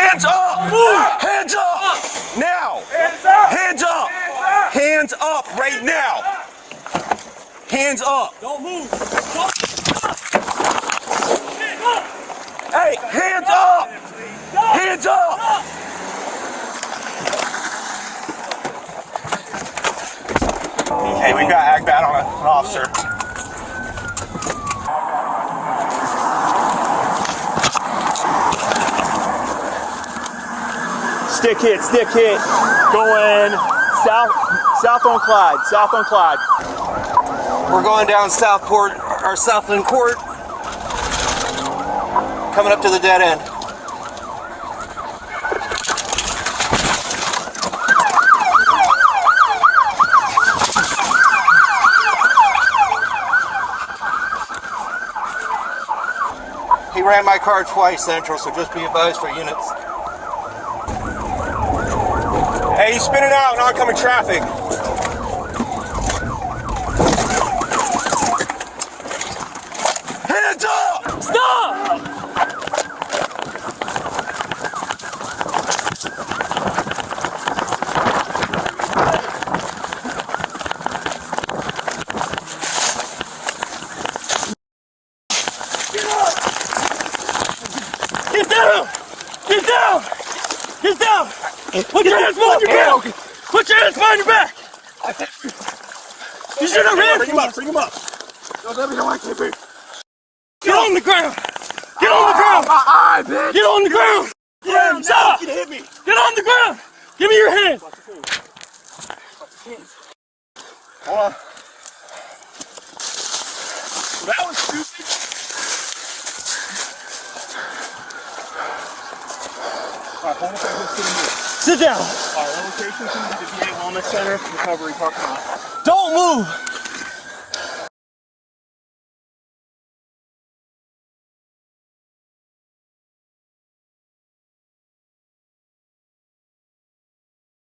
Hands up! Hands up! Now! Hands up! Hands up right now! Hands up! Don't move! Hey, hands up! Hands up! Hey, we got aggravated on an officer. Stick hit, going south on Clyde, We're going down Southport, or Southland Court, coming up to the dead end. He ran my car twice, Central, so just be advised for units. Hey, he's spinning out in oncoming traffic. Hands up! Stop! Get down! Get down! Get down! Put your hands behind your back! Put your hands behind your back! You should have ran! Bring him up! Don't let me know I can't be. Get on the ground! Get on the ground! My eye, bitch! Get on the ground! Yeah, Stop! you can hit me! Get on the ground! Give me your hands! Hold on. That was stupid. Alright, hold up, I'm sitting here. Sit down! Alright, location to the VA Wellness Center, recovery parking lot. Don't move!